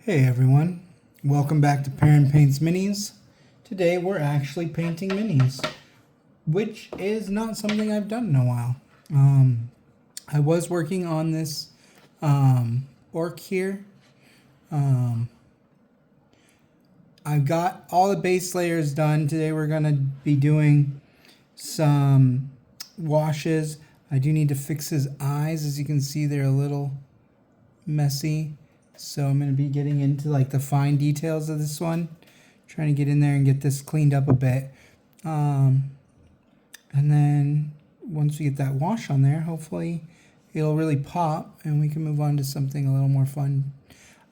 Hey everyone, welcome back to Perrin Paints Minis. Today we're actually painting minis, which is not something I've done in a while. I was working on this orc here. I've got all the base layers done. Today we're going to be doing some washes. I do need to fix his eyes. As you can see, they're a little messy. So I'm going to be getting into like the fine details of this one. Trying to get in there and get this cleaned up a bit. And then once we get that wash on there, hopefully it'll really pop and we can move on to something a little more fun.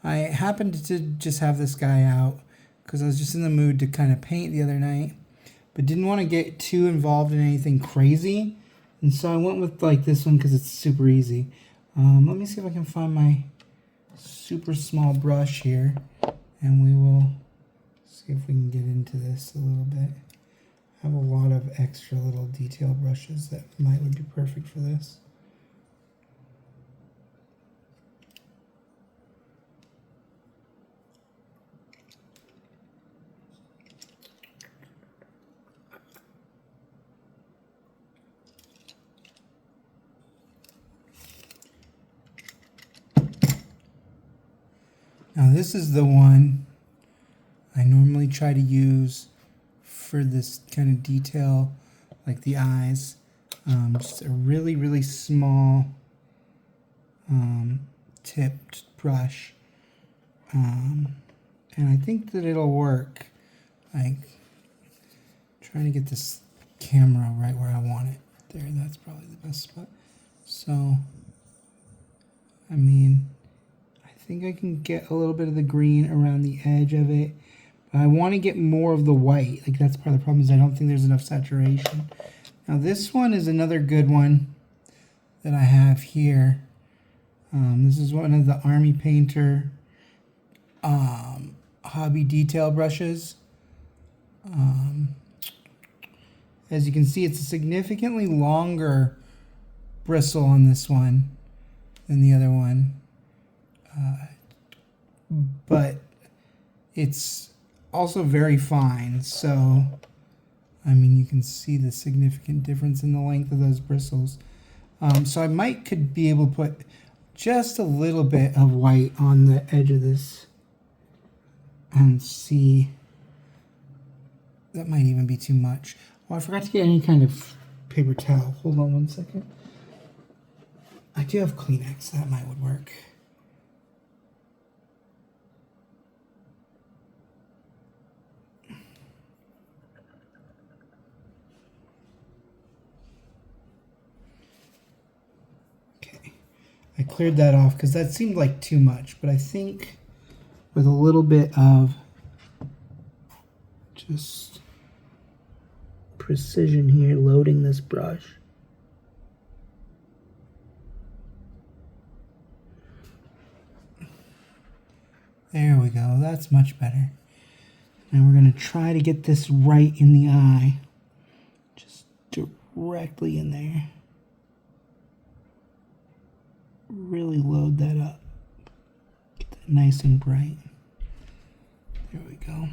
I happened to just have this guy out because I was just in the mood to kind of paint the other night, but didn't want to get too involved in anything crazy. And so I went with like this one because it's super easy. Let me see if I can find my super small brush here and we will see if we can get into this a little bit. I have a lot of extra little detail brushes that would be perfect for this. Now this is the one I normally try to use for this kind of detail, like the eyes. Just a really small tipped brush. And I think that it'll work. Like, trying to get this camera right where I want it. There, that's probably the best spot. So, I mean, I think I can get a little bit of the green around the edge of it. But I want to get more of the white. Like, that's part of the problem is I don't think there's enough saturation. Now, this one is another good one that I have here. This is one of the Army Painter hobby detail brushes. As you can see, it's a significantly longer bristle on this one than the other one. But it's also very fine, so I mean you can see the significant difference in the length of those bristles. So I could be able to put just a little bit of white on the edge of this and see. That might even be too much. Oh, I forgot to get any kind of paper towel. Hold on one second. I do have Kleenex. That would work. Okay. I cleared that off because that seemed like too much, but I think with a little bit of just precision here, loading this brush. There we go, that's much better. Now we're going to try to get this right in the eye. Just directly in there. Really load that up. Get that nice and bright. There we go.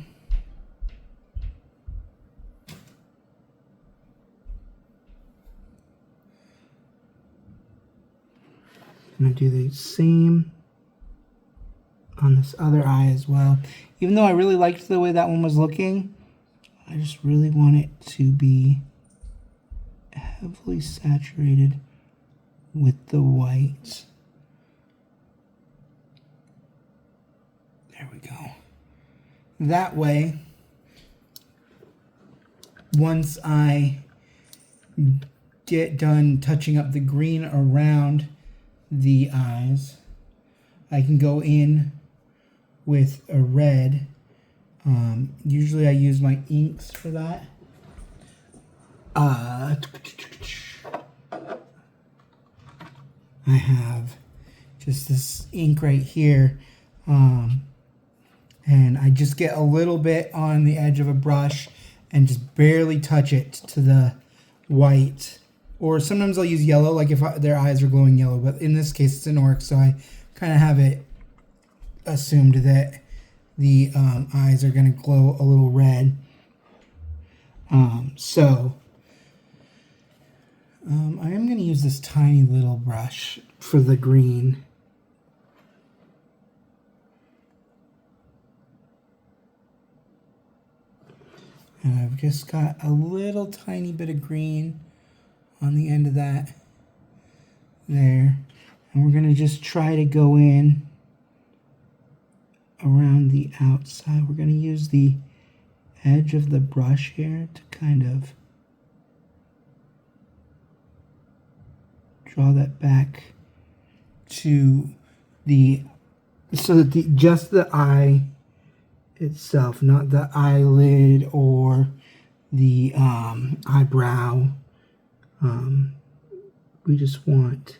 I'm going to do the same on this other eye as well. Even though I really liked the way that one was looking, I just really want it to be heavily saturated with the white. There we go. That way, once I get done touching up the green around the eyes, I can go in with a red. Usually I use my inks for that. I have just this ink right here, and I just get a little bit on the edge of a brush and just barely touch it to the white. Or sometimes I'll use yellow, like if their eyes are glowing yellow, but in this case it's an orc, so I kind of have it assumed that the eyes are going to glow a little red. So I am going to use this tiny little brush for the green. And I've just got a little tiny bit of green on the end of that there. And we're going to just try to go in around the outside. We're going to use the edge of the brush here to kind of draw that back to the, so that just the eye itself, not the eyelid or the eyebrow. We just want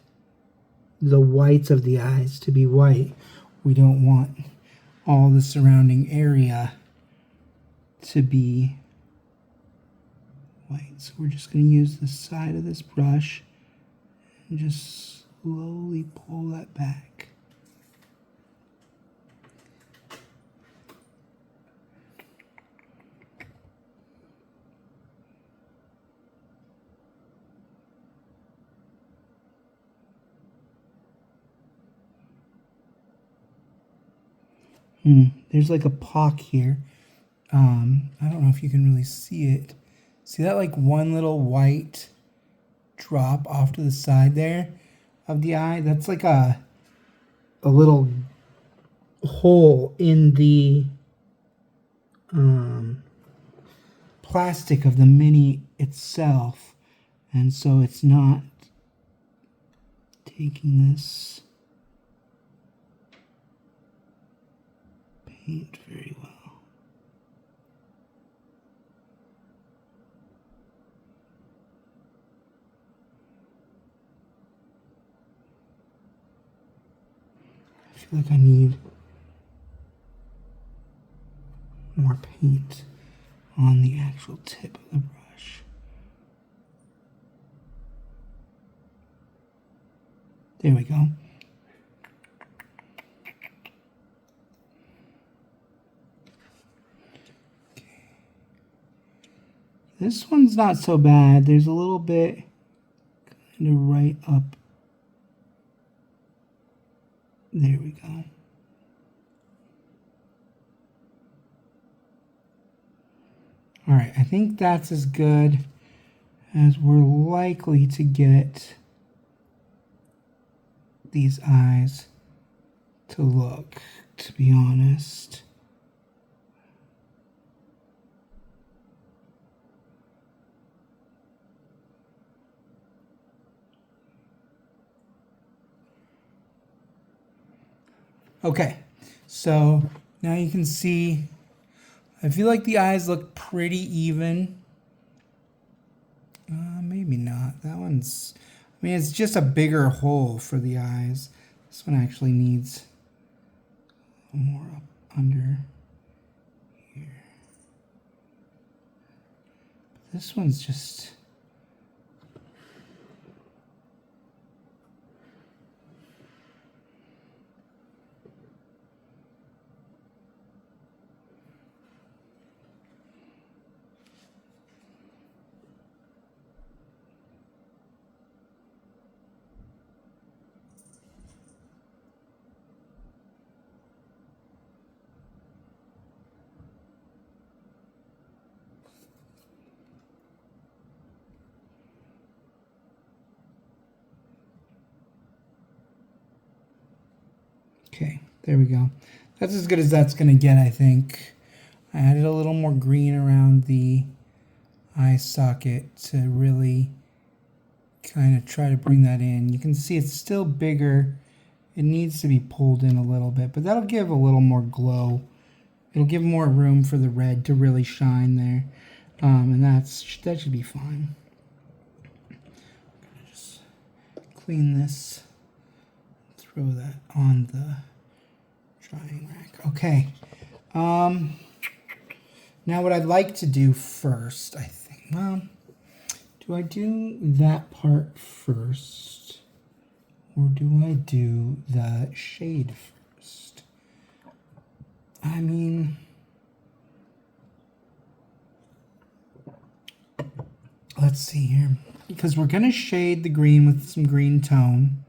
the whites of the eyes to be white. We don't want all the surrounding area to be white. So we're just going to use the side of this brush and just slowly pull that back. There's like a pock here. I don't know if you can really see it. See that like one little white drop off to the side there of the eye? That's like a little hole in the plastic of the mini itself. And so it's not taking this paint very well. I feel like I need more paint on the actual tip of the brush. There we go. This one's not so bad. There's a little bit kind of right up. There we go. All right, I think that's as good as we're likely to get these eyes to look, to be honest. Okay, so now you can see, I feel like the eyes look pretty even. Maybe not. That one's, I mean, it's just a bigger hole for the eyes. This one actually needs more up under here. This one's just... Okay, there we go. That's as good as that's going to get, I think. I added a little more green around the eye socket to really kind of try to bring that in. You can see it's still bigger. It needs to be pulled in a little bit, but that'll give a little more glow. It'll give more room for the red to really shine there. And that should be fine. I'm gonna just clean this. Throw that on the drying rack. Okay. Now what I'd like to do first, I think, well, do I do that part first? Or do I do the shade first? I mean, let's see here. Because we're going to shade the green with some green tone.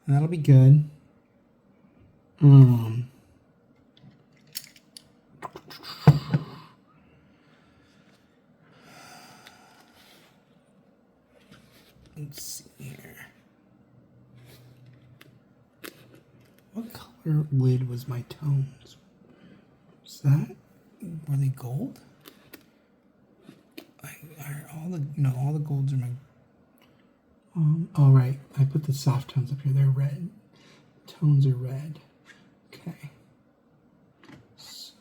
And that'll be good. Let's see here. What color lid was my tones? Were they gold? All the golds are my... all right, I put the soft tones up here. They're red. Tones are red. Okay. So,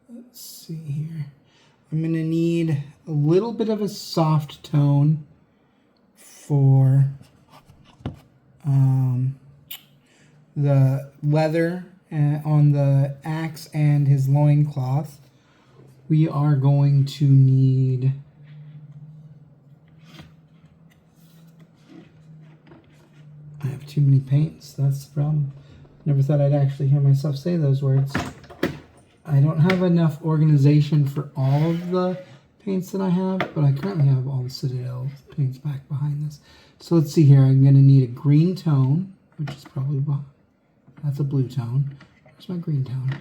let's see here. I'm going to need a little bit of a soft tone for the leather on the axe and his loincloth. We are going to need I have too many paints. That's the problem. Never thought I'd actually hear myself say those words. I don't have enough organization for all of the paints that I have, but I currently have all the Citadel paints back behind this. So let's see here. I'm going to need a green tone, which is probably... That's a blue tone. Where's my green tone?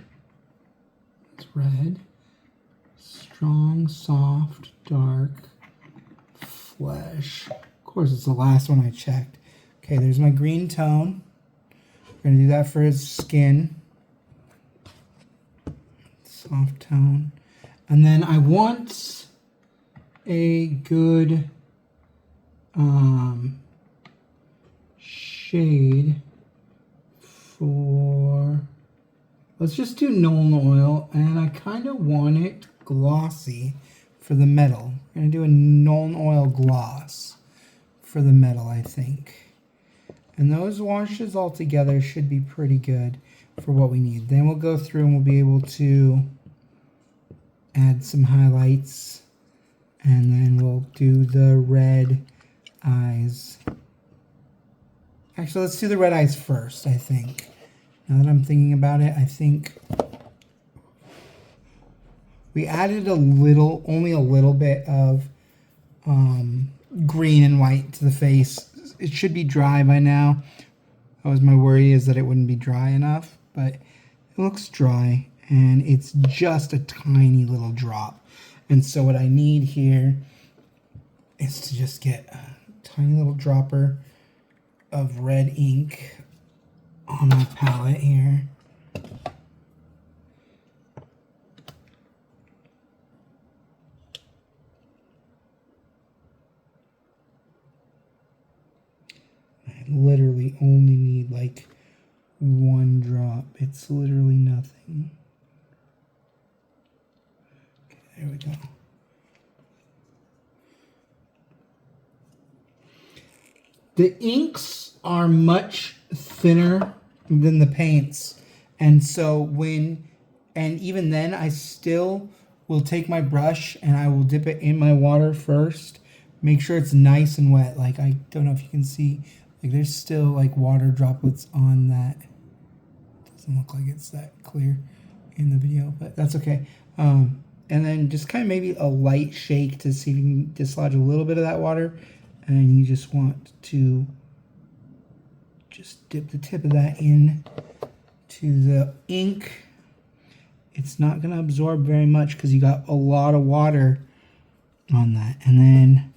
It's red. Strong, soft, dark, flesh. Of course, it's the last one I checked. Okay, there's my green tone. We're going to do that for his skin. Soft tone. And then I want a good shade for... Let's just do Nuln Oil, and I kind of want it glossy for the metal. We're going to do a Nuln Oil gloss for the metal, I think. And those washes all together should be pretty good for what we need. Then we'll go through and we'll be able to add some highlights. And then we'll do the red eyes. Actually, let's do the red eyes first, I think. Now that I'm thinking about it, I think we added only a little bit of green and white to the face. It should be dry by now. That was my worry, is that it wouldn't be dry enough, but it looks dry, and it's just a tiny little drop. And so what I need here is to just get a tiny little dropper of red ink on my palette here. I literally only need like one drop. It's literally nothing. Okay, there we go. The inks are much thinner than the paints, and so even then I still will take my brush and I will dip it in my water first, make sure it's nice and wet. Like, I don't know if you can see, like, there's still like water droplets on that. Doesn't look like it's that clear in the video, but that's okay. And then just kind of maybe a light shake to see if you can dislodge a little bit of that water, and you just want to just dip the tip of that in to the ink. It's not going to absorb very much because you got a lot of water on that. And then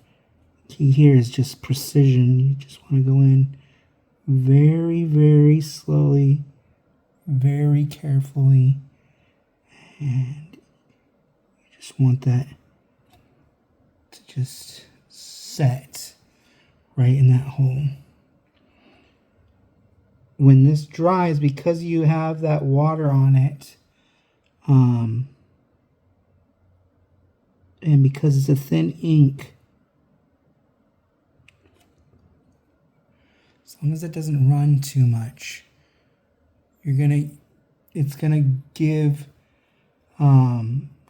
key here is just precision. You just want to go in very, very slowly, very carefully, and you just want that to just set right in that hole. When this dries, because you have that water on it, and because it's a thin ink, as long as it doesn't run too much, it's gonna give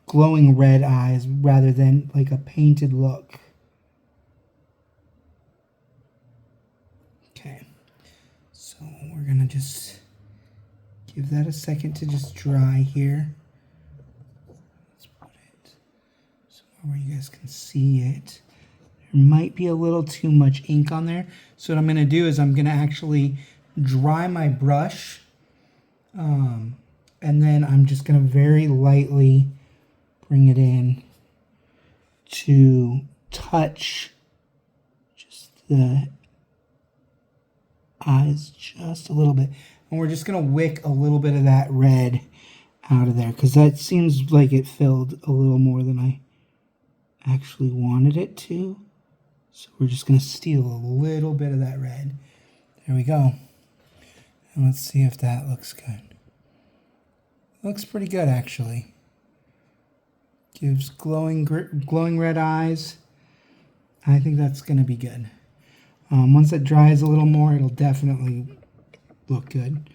glowing red eyes rather than like a painted look. Okay, so we're gonna just Give that a second to just dry here. Let's put it somewhere where you guys can see it. There might be a little too much ink on there. So what I'm going to do is I'm going to actually dry my brush. And then I'm just going to very lightly bring it in to touch just the eyes just a little bit. And we're just going to wick a little bit of that red out of there, because that seems like it filled a little more than I actually wanted it to. So we're just going to steal a little bit of that red. There we go. And let's see if that looks good. Looks pretty good, actually. Gives glowing red eyes. I think that's going to be good. Once it dries a little more, it'll definitely look good.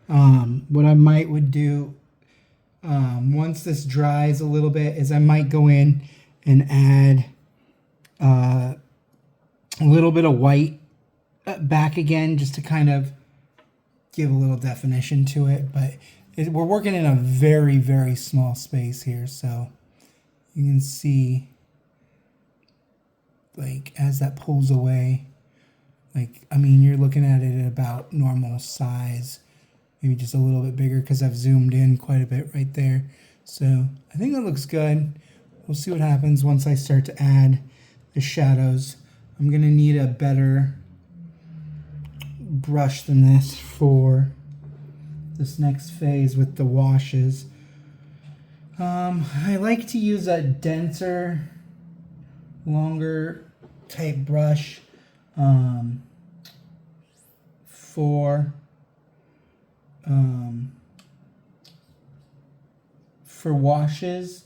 What I would do once this dries a little bit is I might go in and add a little bit of white back again, just to kind of give a little definition to it. But we're working in a very, very small space here, so you can see, like, as that pulls away, like, I mean, you're looking at it at about normal size, maybe just a little bit bigger because I've zoomed in quite a bit right there. So I think that looks good. We'll see what happens once I start to add the shadows. I'm going to need a better brush than this for this next phase with the washes. I like to use a denser, longer type brush for washes,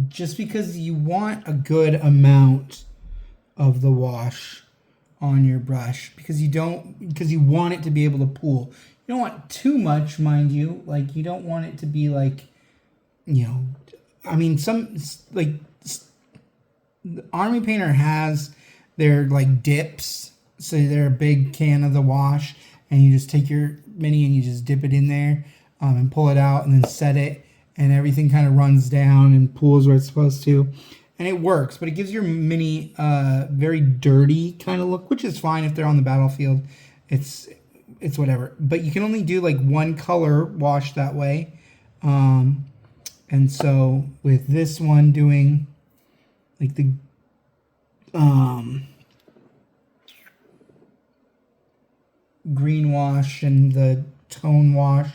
just because you want a good amount of the wash on your brush, because you want it to be able to pool. You don't want too much, mind you. Like, you don't want it to be like, you know, I mean, some, like, the Army Painter has their, like, dips. So they're a big can of the wash, and you just take your mini and you just dip it in there and pull it out and then set it, and everything kind of runs down and pools where it's supposed to. And it works, but it gives your mini very dirty kind of look, which is fine if they're on the battlefield. It's whatever. But you can only do like one color wash that way. And so with this one doing like the green wash and the tone wash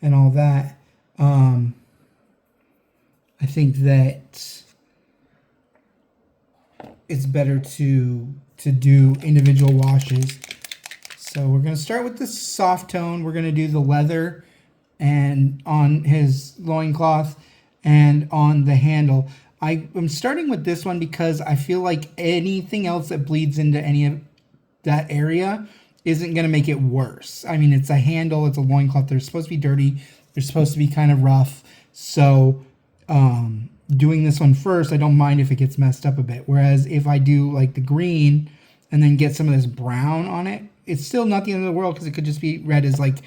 and all that, I think that it's better to do individual washes. So we're going to start with the soft tone. We're going to do the leather and on his loincloth and on the handle. I'm starting with this one because I feel like anything else that bleeds into any of that area isn't going to make it worse. I mean, it's a handle, it's a loincloth. They're supposed to be dirty. They're supposed to be kind of rough. So doing this one first, I don't mind if it gets messed up a bit. Whereas if I do like the green and then get some of this brown on it, it's still not the end of the world, because it could just be read as like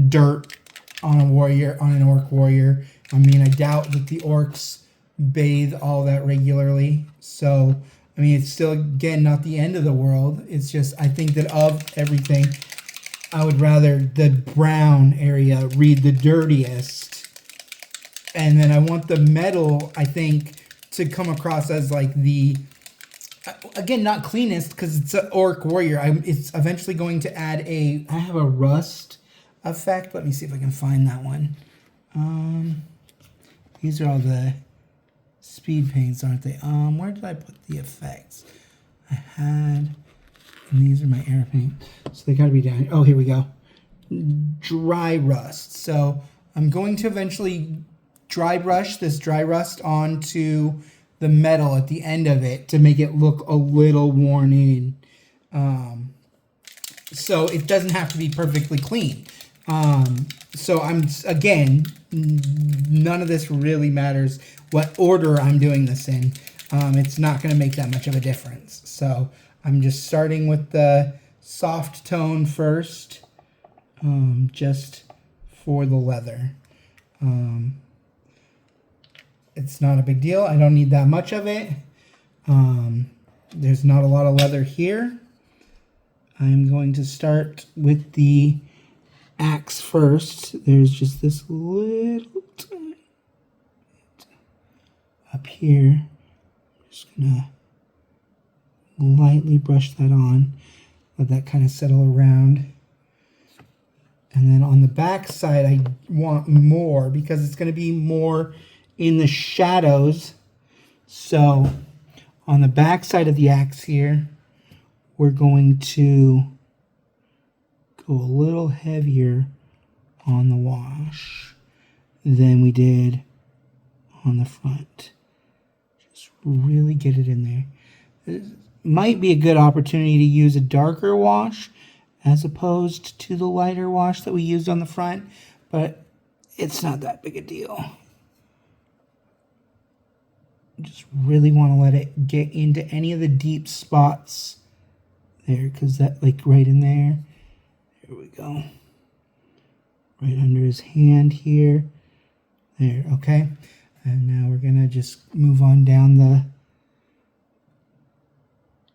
dirt on a warrior, on an orc warrior. I mean, I doubt that the orcs bathe all that regularly. So, I mean, it's still, again, not the end of the world. It's just, I think that of everything, I would rather the brown area read the dirtiest. And then I want the metal, I think, to come across as like the, again, not cleanest, because it's an orc warrior. It's eventually going to add I have a rust effect. Let me see if I can find that one. These are all the speed paints, aren't they? Where did I put the effects? I had, and these are my air paint. So they gotta be down here. Oh, here we go. Dry rust. So I'm going to eventually dry brush this dry rust onto the metal at the end of it to make it look a little worn in. So it doesn't have to be perfectly clean. So again, none of this really matters what order I'm doing this in. It's not going to make that much of a difference. So I'm just starting with the soft tone first, just for the leather. It's not a big deal. I don't need that much of it. There's not a lot of leather here. I'm going to start with the axe first. There's just this little tiny up here. I'm just gonna lightly brush that on, let that kind of settle around. And then on the back side, I want more because it's going to be more in the shadows. So on the back side of the axe here, we're going to go a little heavier on the wash than we did on the front. Just really get it in there. It might be a good opportunity to use a darker wash as opposed to the lighter wash that we used on the front, but it's not that big a deal. Just really want to let it get into any of the deep spots there, because that, like right in there, there we go, right under his hand here, there, okay. And now we're gonna just move on down the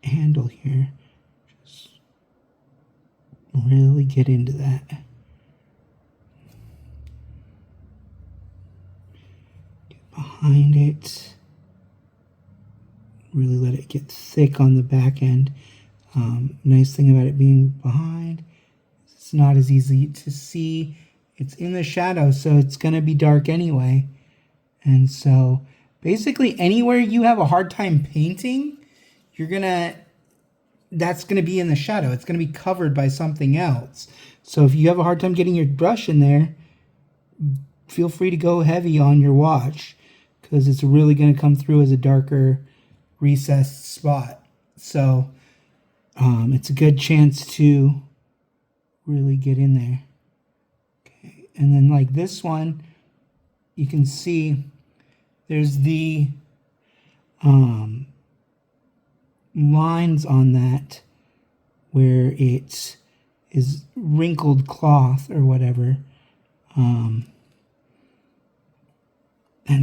handle here. Just really get into that. Get behind it. Really let it get thick on the back end. Nice thing about it being behind, it's not as easy to see. It's in the shadow, so it's going to be dark anyway. And so basically anywhere you have a hard time painting, that's going to be in the shadow. It's going to be covered by something else. So if you have a hard time getting your brush in there, feel free to go heavy on your wash, because it's really going to come through as a darker recessed spot. So it's a good chance to really get in there. Okay, and then like this one, you can see there's the lines on that where it is wrinkled cloth or whatever. And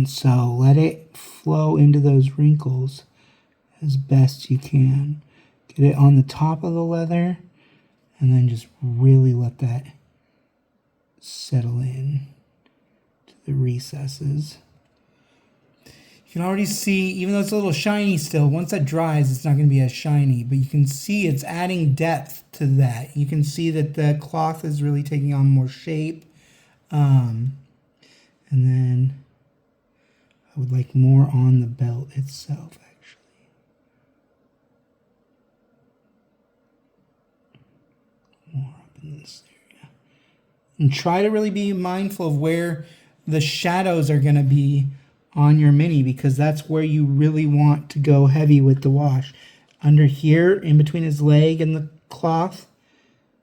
so let it flow into those wrinkles as best you can. Get it on the top of the leather, and then just really let that settle in to the recesses. You can already see, even though it's a little shiny still, once that dries, it's not going to be as shiny, but you can see it's adding depth to that. You can see that the cloth is really taking on more shape. And then I would like more on the belt itself, actually. More up in this area. And try to really be mindful of where the shadows are going to be on your mini, because that's where you really want to go heavy with the wash. Under here, in between his leg and the cloth,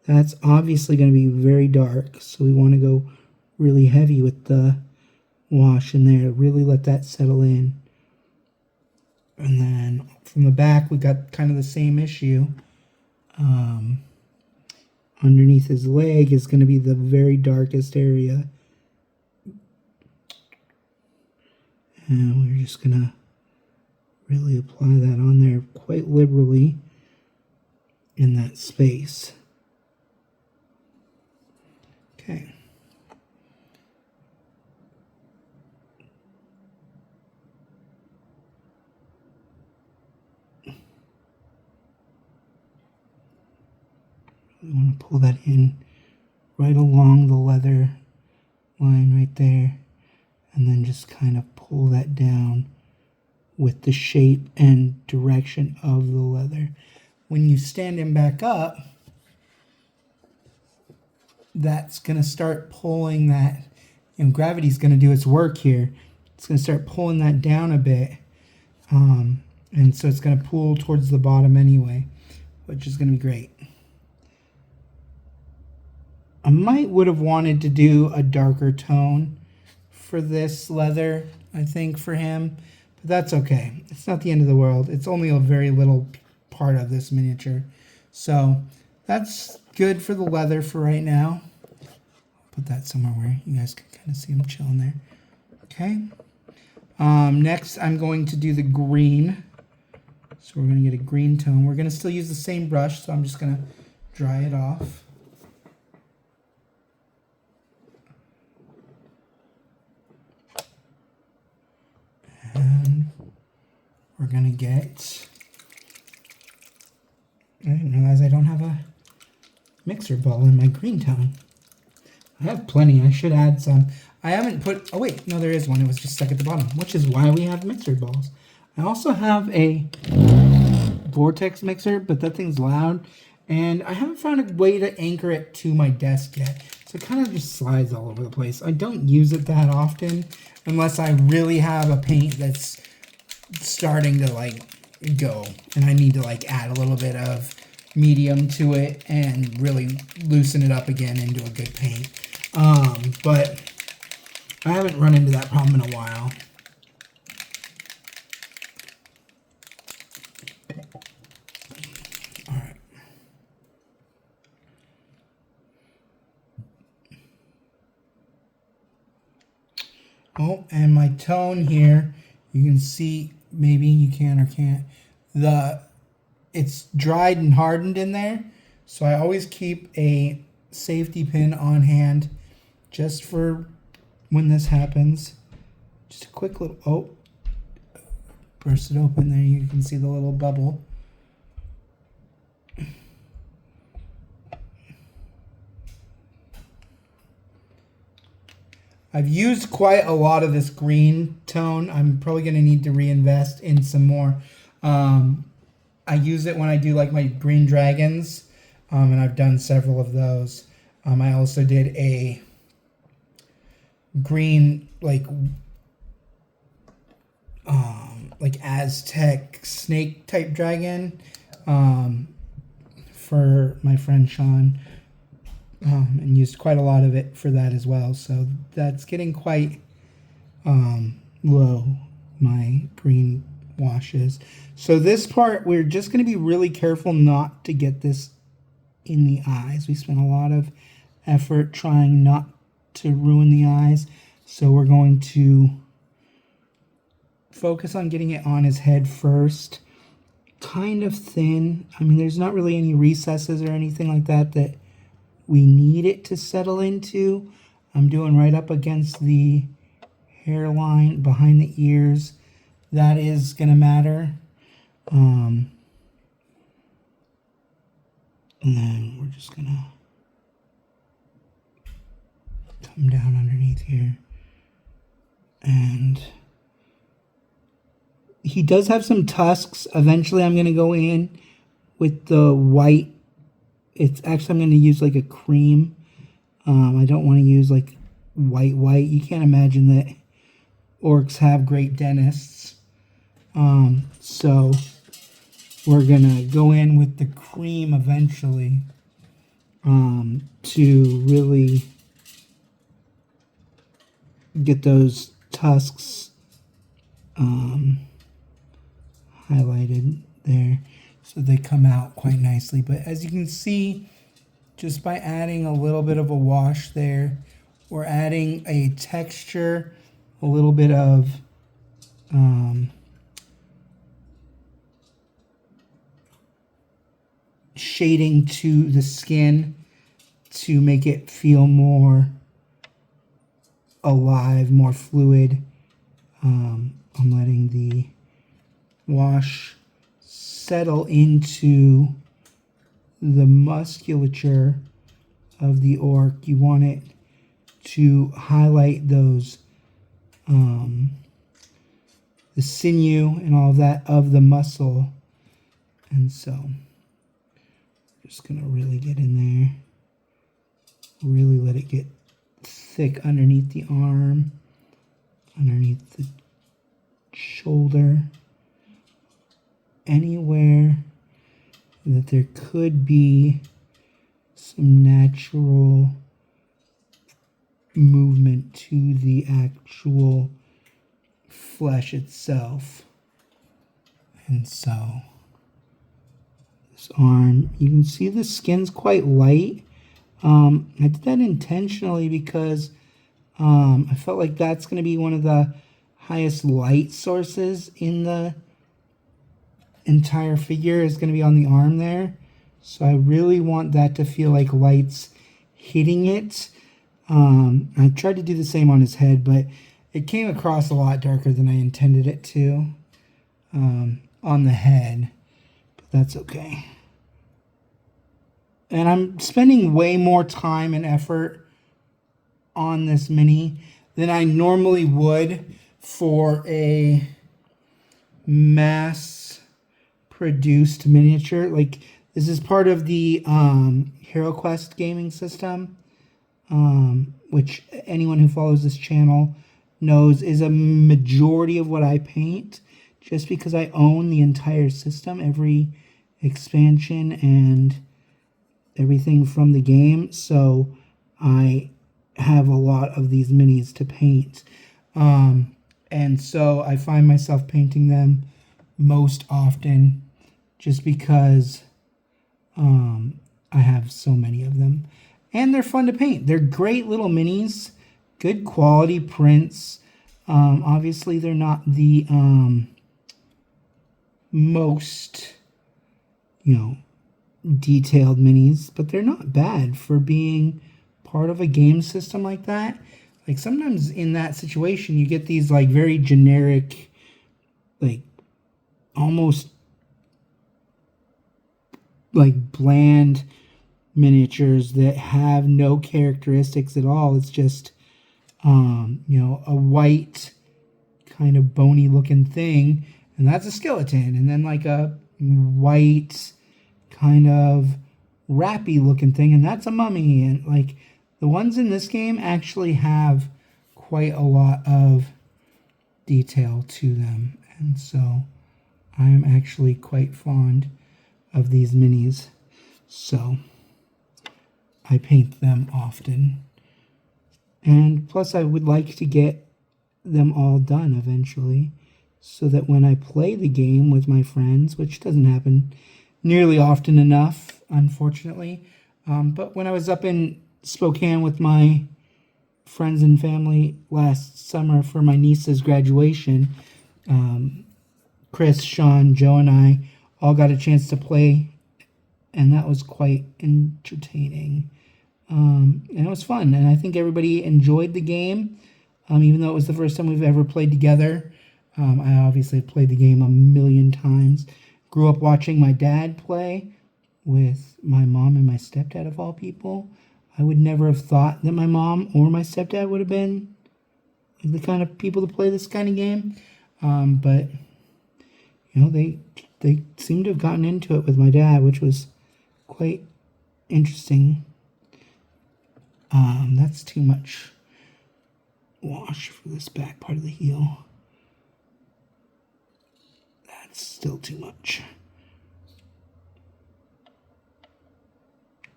that's obviously going to be very dark. So we want to go really heavy with the wash in there. Really let that settle in. And then from the back, we got kind of the same issue. Underneath his leg is going to be the very darkest area. And we're just going to really apply that on there quite liberally in that space. Okay. We want to pull that in right along the leather line right there, and then just kind of pull that down with the shape and direction of the leather. When you stand him back up, that's going to start pulling that, gravity's going to do its work here. It's going to start pulling that down a bit. And so it's going to pull towards the bottom anyway, which is going to be great. I would have wanted to do a darker tone for this leather, I think, for him. But that's okay. It's not the end of the world. It's only a very little part of this miniature. So that's good for the leather for right now. Put that somewhere where you guys can kind of see him chilling there. Okay. Next, I'm going to do the green. So we're going to get a green tone. We're going to still use the same brush, so I'm just going to dry it off. And we're going to get... I didn't realize I don't have a mixer ball in my green tone. I have plenty. I should add some. I haven't put... Oh, wait. No, there is one. It was just stuck at the bottom, which is why we have mixer balls. I also have a vortex mixer, but that thing's loud. And I haven't found a way to anchor it to my desk yet. So it kind of just slides all over the place. I don't use it that often unless I really have a paint that's starting to, like, go. And I need to, like, add a little bit of medium to it and really loosen it up again into a good paint. But I haven't run into that problem in a while. All right. Oh, and my tone here, you can see, maybe you can or can't, it's dried and hardened in there. So I always keep a safety pin on hand just for when this happens. Just a quick little, oh, burst it open there. You can see the little bubble. I've used quite a lot of this green tone. I'm probably going to need to reinvest in some more. I use it when I do like my green dragons, and I've done several of those. I also did a green like Aztec snake type dragon for my friend Sean, and used quite a lot of it for that as well. So that's getting quite low, my green washes. So this part, we're just going to be really careful not to get this in the eyes. We spent a lot of effort trying not to ruin the eyes. So we're going to focus on getting it on his head first. Kind of thin. I mean, there's not really any recesses or anything like that that we need it to settle into. I'm doing right up against the hairline behind the ears. That is going to matter. And then we're just going to come down underneath here. And he does have some tusks. Eventually I'm going to go in with the white. It's actually, I'm going to use like a cream. I don't want to use like white. You can't imagine that orcs have great dentists. So we're going to go in with the cream eventually to really get those tusks highlighted there so they come out quite nicely. But as you can see, just by adding a little bit of a wash there, we're adding a texture, a little bit of shading to the skin to make it feel more alive, more fluid. I'm letting the wash settle into the musculature of the orc. You want it to highlight those the sinew and all of that of the muscle. And so just gonna really get in there, really let it get thick underneath the arm, underneath the shoulder, anywhere that there could be some natural movement to the actual flesh itself. And so This arm. You can see the skin's quite light. I did that intentionally because I felt like that's going to be one of the highest light sources in the entire figure is going to be on the arm there. So I really want that to feel like light's hitting it. I tried to do the same on his head, but it came across a lot darker than I intended it to on the head. But that's okay. And I'm spending way more time and effort on this mini than I normally would for a mass produced miniature. Like, this is part of the HeroQuest gaming system, which anyone who follows this channel knows is a majority of what I paint, just because I own the entire system, every expansion and everything from the game. So I have a lot of these minis to paint. And so I find myself painting them most often just because I have so many of them. And they're fun to paint. They're great little minis, good quality prints. Obviously, they're not the most, detailed minis, but they're not bad for being part of a game system like that. Like, sometimes in that situation, you get these, like, very generic, like, almost, like, bland miniatures that have no characteristics at all. It's just, a white, kind of bony looking thing, and that's a skeleton. And then, like, a white, kind of wrappy looking thing, and that's a mummy. And, like, the ones in this game actually have quite a lot of detail to them. And so I'm actually quite fond of these minis. So I paint them often. And plus I would like to get them all done eventually, so that when I play the game with my friends, which doesn't happen nearly often enough, unfortunately, but when I was up in Spokane with my friends and family last summer for my niece's graduation, Chris, Sean, Joe, and I all got a chance to play, and that was quite entertaining. And it was fun, and I think everybody enjoyed the game, even though it was the first time we've ever played together. I obviously played the game a million times. Grew up watching my dad play with my mom and my stepdad, of all people. I would never have thought that my mom or my stepdad would have been the kind of people to play this kind of game. But, they seem to have gotten into it with my dad, which was quite interesting. That's too much wash for this back part of the heel. That's still too much.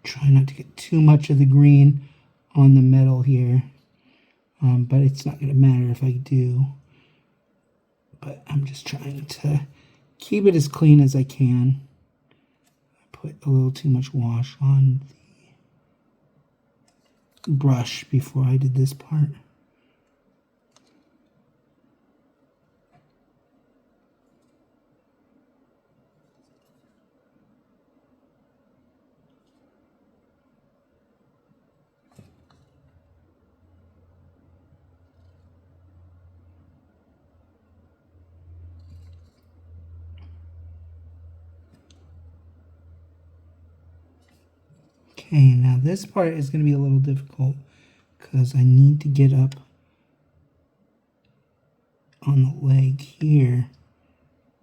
Try not to get too much of the green on the metal here, but it's not going to matter if I do. But I'm just trying to keep it as clean as I can. I put a little too much wash on the brush before I did this part. Okay, now this part is going to be a little difficult because I need to get up on the leg here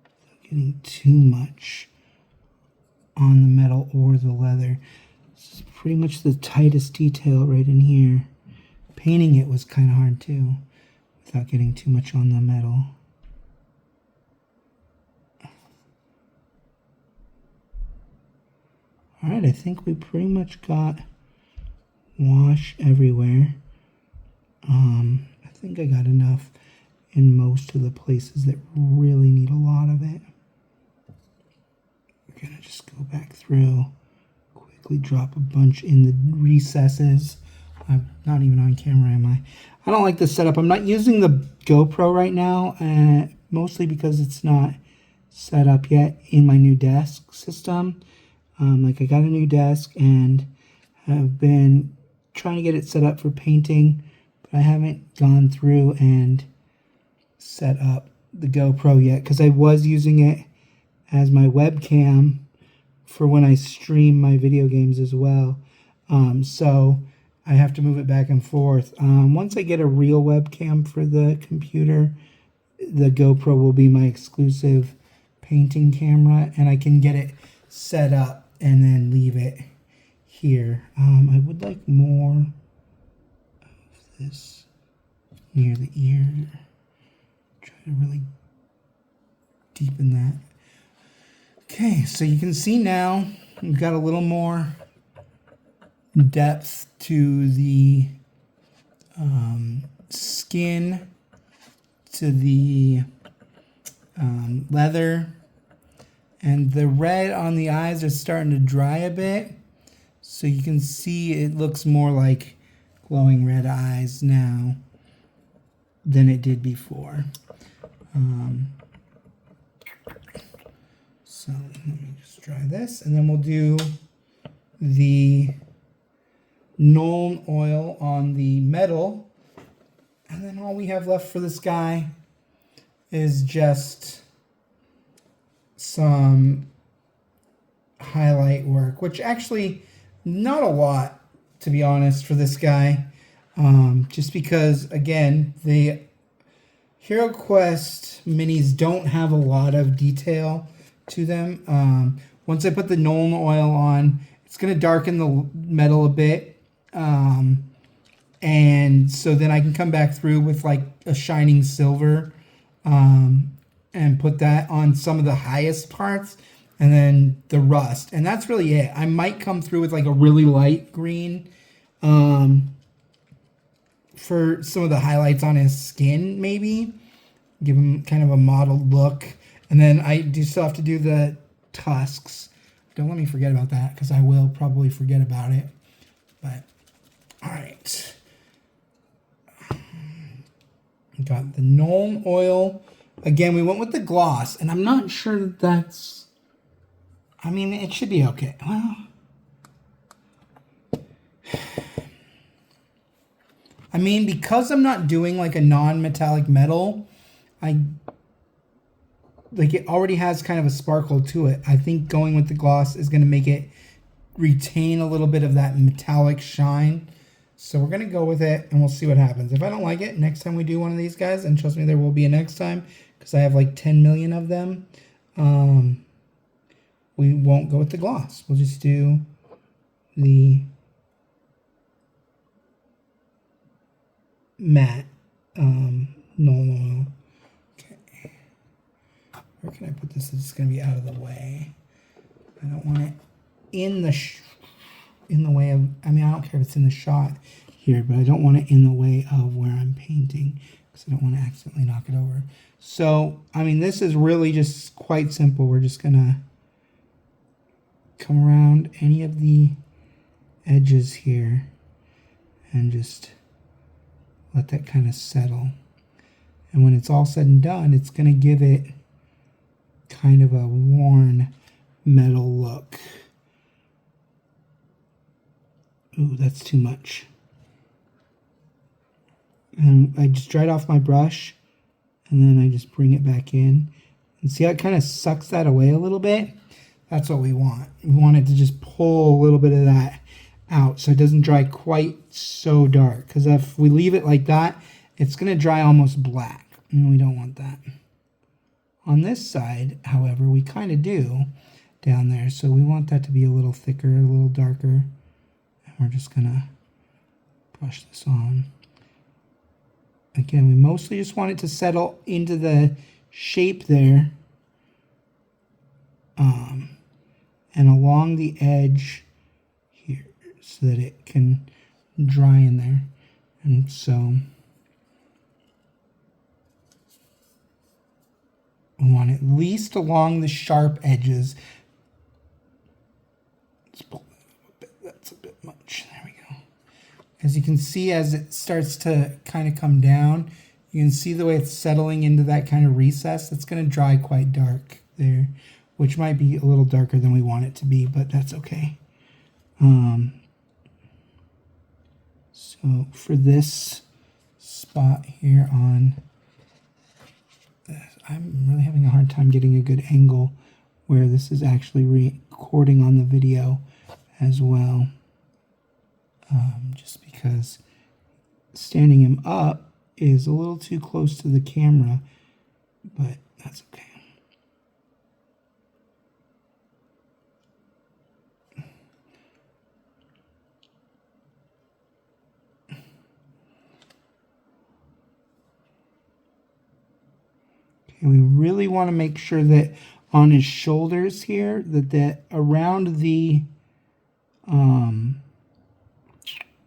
without getting too much on the metal or the leather. This is pretty much the tightest detail right in here. Painting it was kind of hard too, without getting too much on the metal. Alright, I think we pretty much got wash everywhere. I think I got enough in most of the places that really need a lot of it. gonna just go back through, quickly drop a bunch in the recesses. I'm not even on camera, am I? I don't like this setup. I'm not using the GoPro right now, mostly because it's not set up yet in my new desk system. Like I got a new desk and have been trying to get it set up for painting, but I haven't gone through and set up the GoPro yet because I was using it as my webcam for when I stream my video games as well. So I have to move it back and forth. Once I get a real webcam for the computer, the GoPro will be my exclusive painting camera, and I can get it set up and then leave it here. I would like more of this near the ear. Try to really deepen that. Okay, so you can see now we've got a little more depth to the skin, to the leather, and the red on the eyes are starting to dry a bit, so you can see it looks more like glowing red eyes now than it did before. So let me just dry this, and then we'll do the Nuln oil on the metal, and then all we have left for this guy is just some highlight work, which actually not a lot, to be honest, for this guy, just because, again, the HeroQuest minis don't have a lot of detail to them. Once I put the Nuln oil on, it's going to darken the metal a bit, and so then I can come back through with like a shining silver, and put that on some of the highest parts, and then the rust, and that's really it. I might come through with like a really light green for some of the highlights on his skin, maybe give him kind of a mottled look. And then I do still have to do the tusks. Don't let me forget about that, because I will probably forget about it. But, all right. Got the Nuln oil. Again, we went with the gloss, and I'm not sure that that's... I mean, it should be okay. Well, I mean, because I'm not doing like a non-metallic metal, it already has kind of a sparkle to it. I think going with the gloss is going to make it retain a little bit of that metallic shine. So we're going to go with it, and we'll see what happens. If I don't like it, next time we do one of these guys, and trust me, there will be a next time, because I have like 10 million of them, we won't go with the gloss. We'll just do the matte Nuln oil. Okay. Where can I put this? It's going to be out of the way. I don't want it in the way of, I mean, I don't care if it's in the shot here, but I don't want it in the way of where I'm painting, because I don't want to accidentally knock it over. So, I mean, this is really just quite simple. We're just going to come around any of the edges here and just let that kind of settle. And when it's all said and done, it's going to give it kind of a worn metal look. Ooh, that's too much. And I just dried off my brush, and then I just bring it back in. And see how it kind of sucks that away a little bit? That's what we want. We want it to just pull a little bit of that out so it doesn't dry quite so dark. Because if we leave it like that, it's going to dry almost black, and we don't want that. On this side, however, we kind of do down there. So we want that to be a little thicker, a little darker. And we're just going to brush this on. Again, we mostly just want it to settle into the shape there. And along the edge here so that it can dry in there. And so we want at least along the sharp edges. As you can see, as it starts to kind of come down, you can see the way it's settling into that kind of recess. It's going to dry quite dark there, which might be a little darker than we want it to be, but that's okay. So for this spot here on this, I'm really having a hard time getting a good angle where this is actually recording on the video as well. Just because standing him up is a little too close to the camera, but that's okay. Okay, we really want to make sure that on his shoulders here, that around the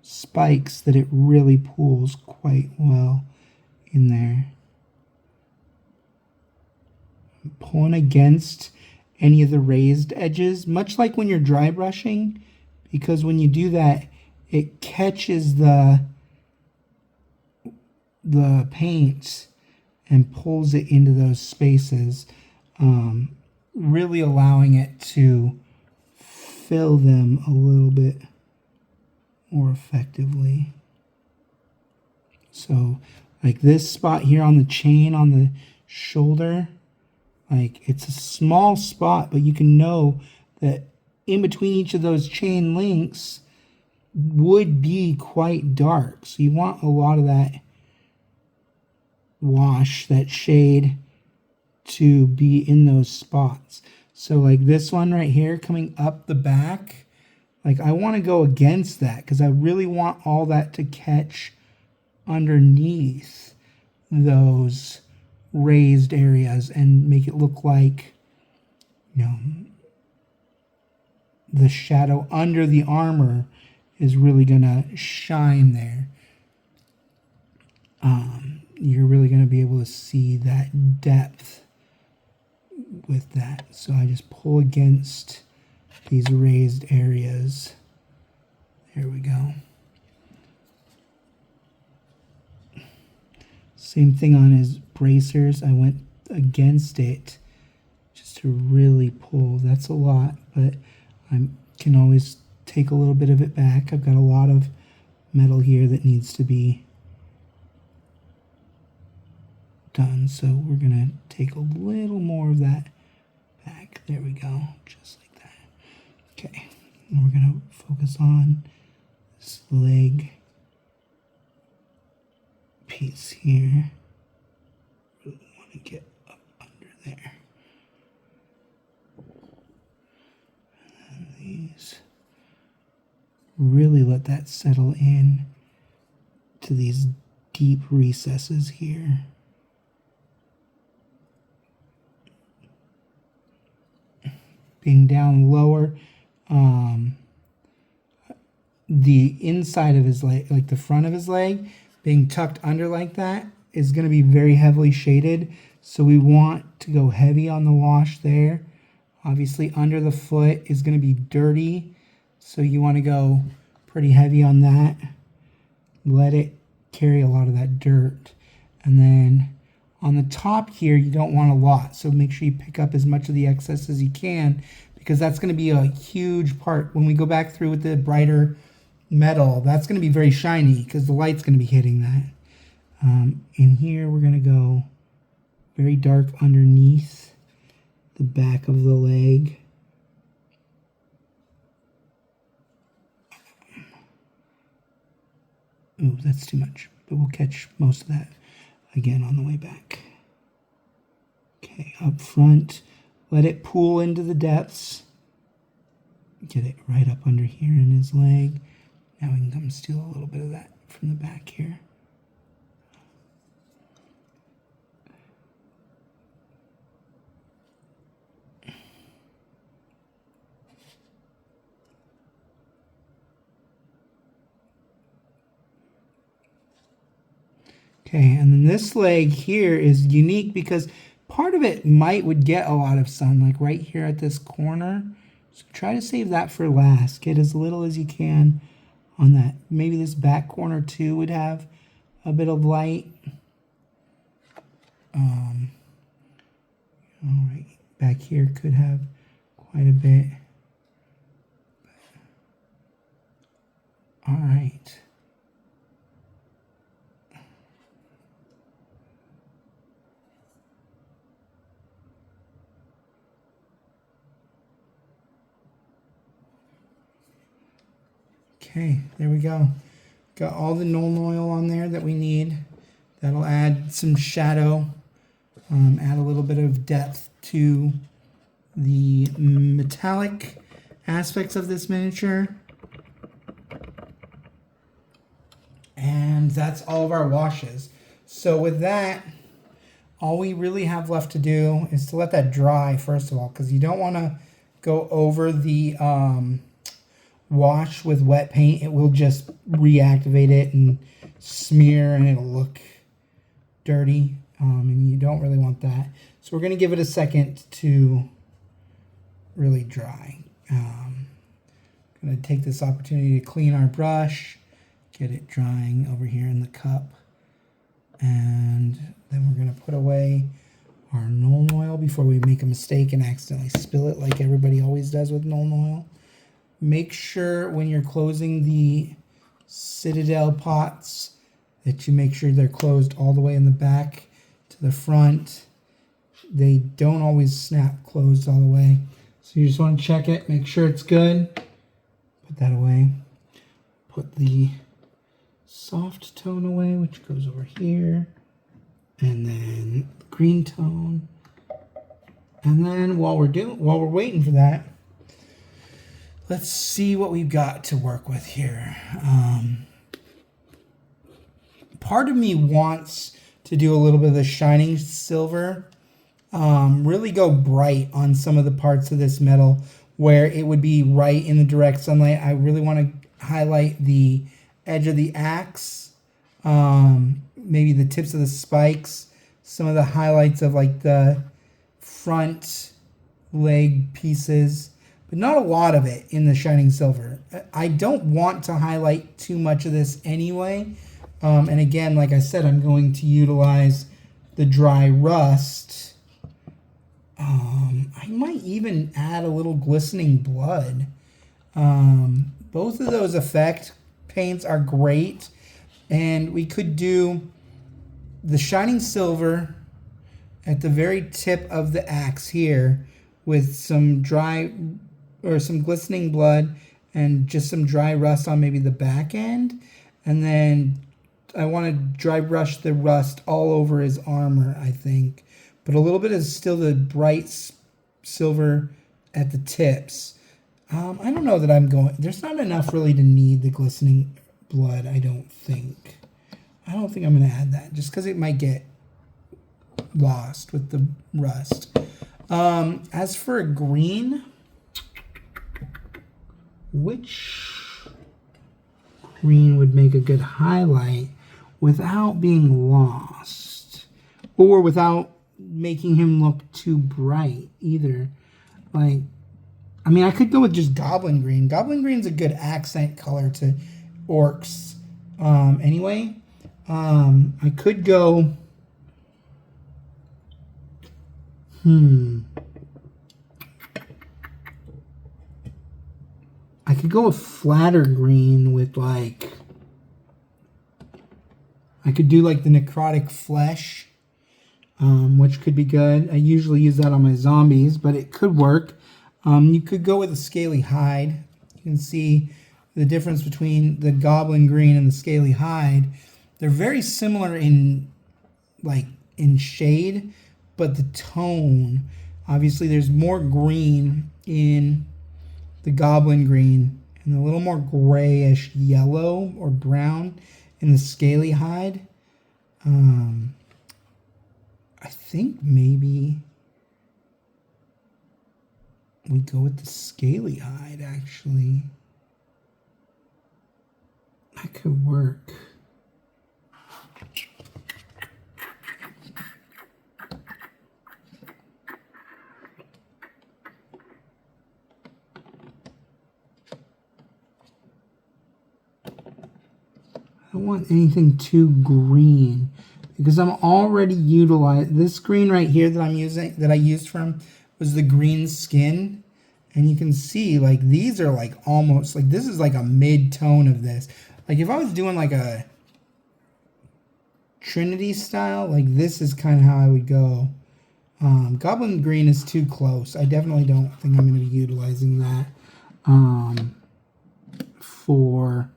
spikes, that it really pulls quite well in there. Pulling against any of the raised edges, much like when you're dry brushing, because when you do that, it catches the paint and pulls it into those spaces, really allowing it to fill them a little bit more effectively. So like this spot here on the chain on the shoulder, like it's a small spot, but you can know that in between each of those chain links would be quite dark. So you want a lot of that wash, that shade, to be in those spots. So like this one right here coming up the back, like I want to go against that because I really want all that to catch underneath those raised areas and make it look like, you know, the shadow under the armor is really gonna shine there. You're really gonna be able to see that depth with that. So I just pull against these raised areas. There we go. Same thing on his bracers. I went against it just to really pull. That's a lot, but I can always take a little bit of it back. I've got a lot of metal here that needs to be done, so we're gonna take a little more of that back. There we go, just like that. Okay, and we're gonna focus on this leg piece here. Really want to get up under there. And these, really let that settle in to these deep recesses here. Being down lower, the inside of his leg, like the front of his leg, being tucked under like that is going to be very heavily shaded. So we want to go heavy on the wash there. Obviously under the foot is going to be dirty, so you want to go pretty heavy on that. Let it carry a lot of that dirt. And then on the top here, you don't want a lot, so make sure you pick up as much of the excess as you can, because that's going to be a huge part. When we go back through with the brighter metal, that's going to be very shiny because the light's going to be hitting that. In here, we're going to go very dark underneath the back of the leg. Ooh, that's too much, but we'll catch most of that again on the way back. Okay, up front, let it pool into the depths. Get it right up under here in his leg. Now we can come steal a little bit of that from the back here. Okay, and then this leg here is unique because part of it would get a lot of sun, like right here at this corner. So try to save that for last. Get as little as you can on that. Maybe this back corner too would have a bit of light. All right, back here could have quite a bit. All right. Okay, there we go. Got all the Nuln Oil on there that we need. That'll add some shadow, add a little bit of depth to the metallic aspects of this miniature. And that's all of our washes. So with that, all we really have left to do is to let that dry, first of all, because you don't want to go over the wash with wet paint. It will just reactivate it and smear, and it'll look dirty, and you don't really want that. So we're going to give it a second to really dry. Going to take this opportunity to clean our brush, get it drying over here in the cup, and then we're going to put away our Nuln Oil before we make a mistake and accidentally spill it like everybody always does with Nuln Oil. Make sure when you're closing the Citadel pots that you make sure they're closed all the way in the back to the front. They don't always snap closed all the way. So you just want to check it, make sure it's good. Put that away. Put the soft tone away, which goes over here. And then the green tone. And then while we're waiting for that, let's see what we've got to work with here. Part of me wants to do a little bit of the shining silver. Really go bright on some of the parts of this metal where it would be right in the direct sunlight. I really want to highlight the edge of the axe, maybe the tips of the spikes, some of the highlights of like the front leg pieces, but not a lot of it in the shining silver. I don't want to highlight too much of this anyway. And again, like I said, I'm going to utilize the dry rust. I might even add a little glistening blood. Both of those effect paints are great. And we could do the shining silver at the very tip of the axe here with some dry or some glistening blood and just some dry rust on maybe the back end. And then I want to dry brush the rust all over his armor, I think. But a little bit is still the bright silver at the tips. I don't know that I'm going... There's not enough really to need the glistening blood, I don't think. I don't think I'm going to add that just because it might get lost with the rust. As for a green, which green would make a good highlight without being lost or without making him look too bright either? Like, I mean, I could go with just goblin green. Goblin green's a good accent color to orcs anyway. I could go I could go a flatter green with like, I could do like the necrotic flesh, which could be good. I usually use that on my zombies, but it could work. You could go with a scaly hide. You can see the difference between the goblin green and the scaly hide. They're very similar in shade, but the tone, obviously there's more green in the goblin green and a little more grayish yellow or brown in the scaly hide. I think maybe we go with the scaly hide, actually. That could work. don't want anything too green because I'm already utilizing this green right here that I'm using, that I used from, was the green skin. And you can see like these are like almost like, this is like a mid-tone of this. Like if I was doing like a Trinity style, like this is kind of how I would go. Goblin green is too close. I definitely don't think I'm going to be utilizing that for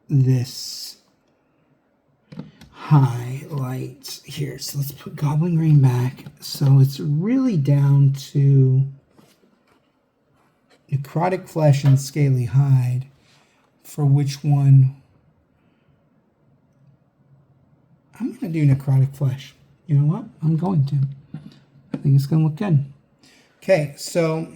this highlight here. So let's put Goblin green back. So it's really down to necrotic flesh and scaly hide for which one. I'm going to do necrotic flesh. You know what? I'm going to. I think it's going to look good. Okay, so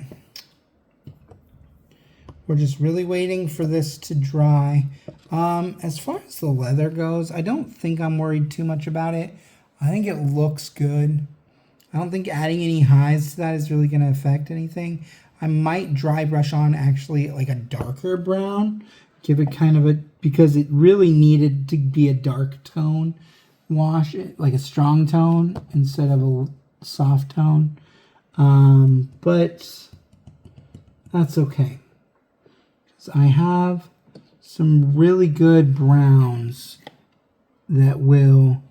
we're just really waiting for this to dry. As far as the leather goes, I don't think I'm worried too much about it. I think it looks good. I don't think adding any hides to that is really going to affect anything. I might dry brush on actually like a darker brown. Give it kind of a, because it really needed to be a dark tone wash, like a strong tone instead of a soft tone. But that's okay. So I have some really good browns that will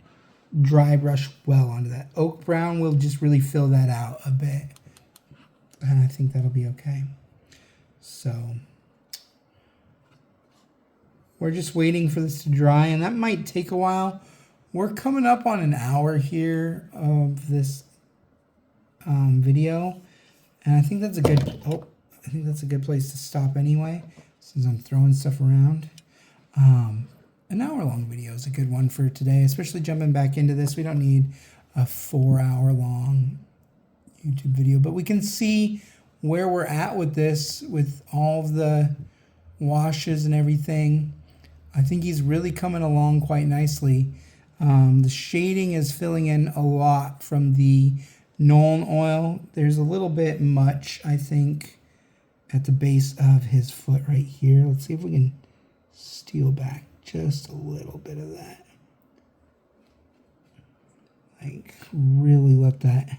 dry brush well onto that. Oak brown will just really fill that out a bit. And I think that'll be okay. So we're just waiting for this to dry, and that might take a while. We're coming up on an hour here of this video, and I think that's a good. I think that's a good place to stop anyway, since I'm throwing stuff around. An hour-long video is a good one for today, especially jumping back into this. We don't need a 4-hour-long YouTube video, but we can see where we're at with this, with all of the washes and everything. I think he's really coming along quite nicely. The shading is filling in a lot from the Nuln oil. There's a little bit much, I think, at the base of his foot right here. Let's see if we can steal back just a little bit of that. Like, really let that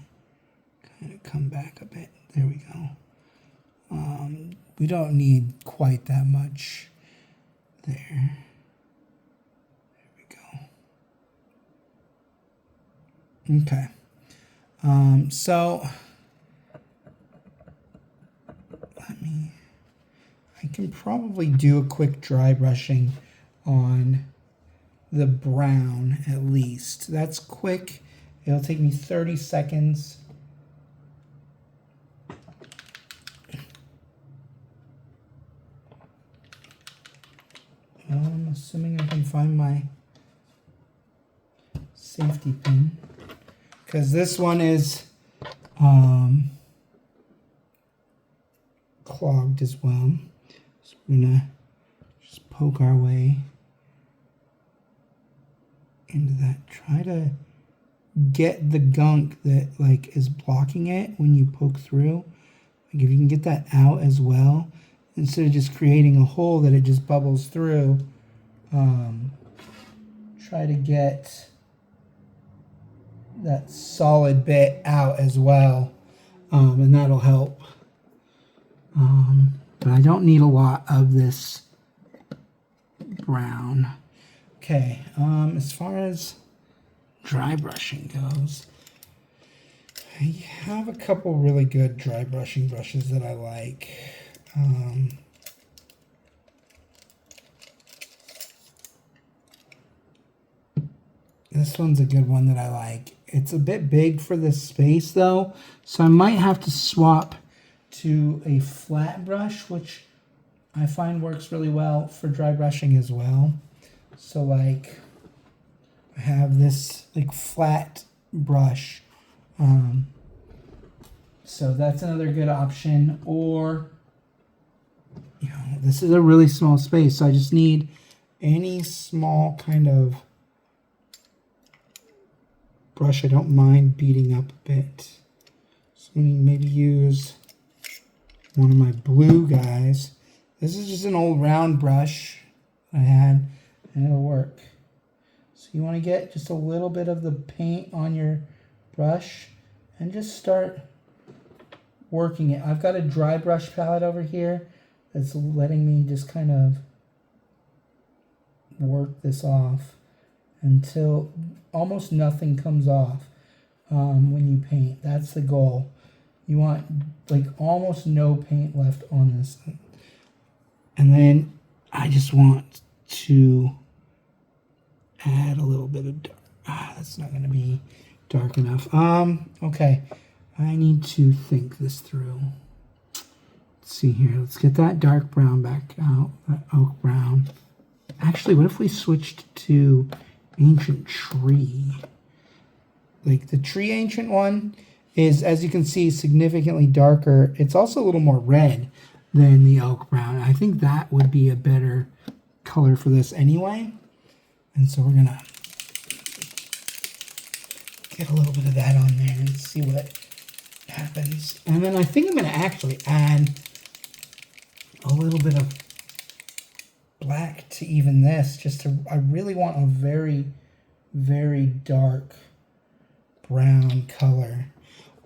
kind of come back a bit. There we go. We don't need quite that much there. Okay, so I can probably do a quick dry brushing on the brown at least. That's quick. It'll take me 30 seconds. I'm assuming I can find my safety pin, because this one is clogged as well. So we're gonna just poke our way into that. Try to get the gunk that like is blocking it when you poke through. Like if you can get that out as well, instead of just creating a hole that it just bubbles through, try to get that solid bit out as well, and that'll help. But I don't need a lot of this brown. Okay, as far as dry brushing goes, I have a couple really good dry brushing brushes that I like. This one's a good one that I like. It's a bit big for this space though, so I might have to swap to a flat brush, which I find works really well for dry brushing as well. So like I have this like flat brush, so that's another good option. Or, you know, this is a really small space, so I just need any small kind of brush I don't mind beating up a bit. So maybe use one of my blue guys. This is just an old round brush. I had, and it'll work. So you want to get just a little bit of the paint on your brush and just start working it. I've got a dry brush palette over here that's letting me just kind of work this off until almost nothing comes off when you paint. That's the goal. You want like almost no paint left on this. And then I just want to add a little bit of dark. That's not going to be dark enough. Okay. I need to think this through. Let's see here. Let's get that dark brown back out. That oak brown. Actually, what if we switched to ancient tree? Like the tree ancient one is, as you can see, significantly darker. It's also a little more red than the oak brown. I think that would be a better color for this anyway. And so we're going to get a little bit of that on there and see what happens. And then I think I'm going to actually add a little bit of black to even this. I really want a very, very dark brown color.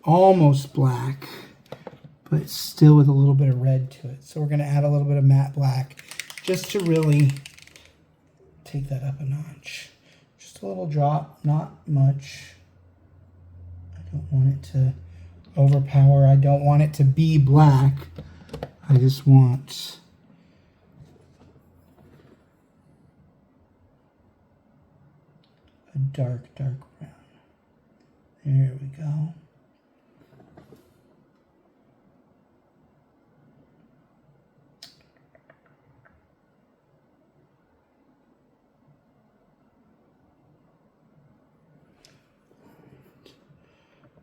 Almost black, but still with a little bit of red to it. So we're going to add a little bit of matte black just to really take that up a notch. Just a little drop, not much. I don't want it to overpower. I don't want it to be black. I just want a dark, dark brown. There we go.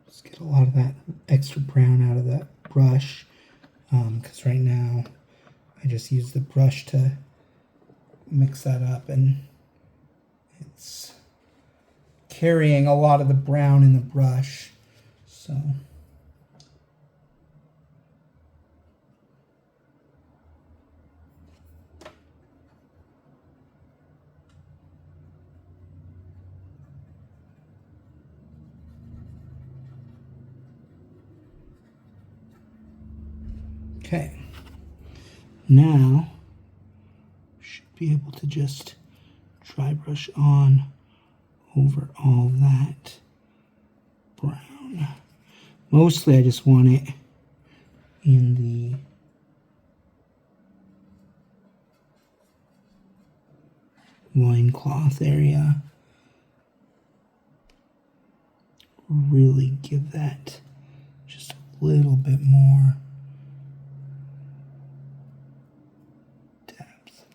Just get a lot of that extra brown out of that brush, because right now I just use the brush to mix that up, and it's carrying a lot of the brown in the brush. So okay, now should be able to just dry brush on over all that brown. Mostly I just want it in the loincloth area. Really give that just a little bit more depth.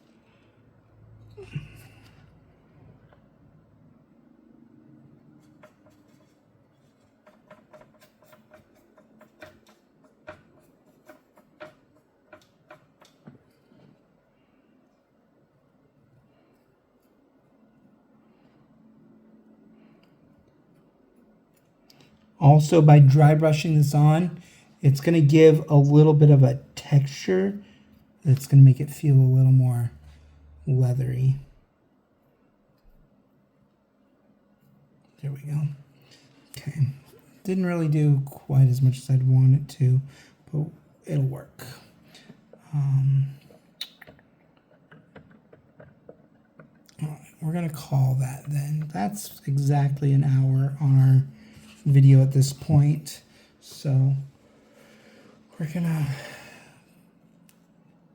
Also, by dry brushing this on, it's going to give a little bit of a texture that's going to make it feel a little more leathery. There we go. Okay. Didn't really do quite as much as I'd want it to, but it'll work. All right, we're going to call that then. That's exactly an hour on our video at this point. So we're going to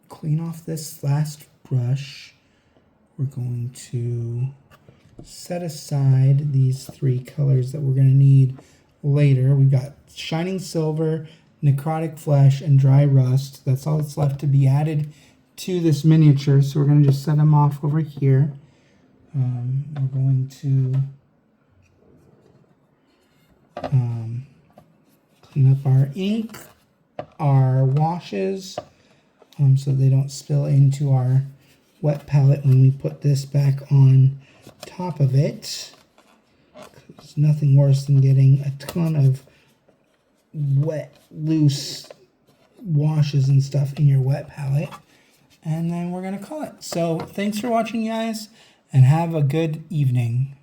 clean off this last brush. We're going to set aside these three colors that we're going to need later. We've got shining silver, necrotic flesh, and dry rust. That's all that's left to be added to this miniature. So we're going to just set them off over here. We're going to clean up our ink, our washes, so they don't spill into our wet palette when we put this back on top of it. There's nothing worse than getting a ton of wet, loose washes and stuff in your wet palette. and then we're going to call it. So thanks for watching, guys, and have a good evening.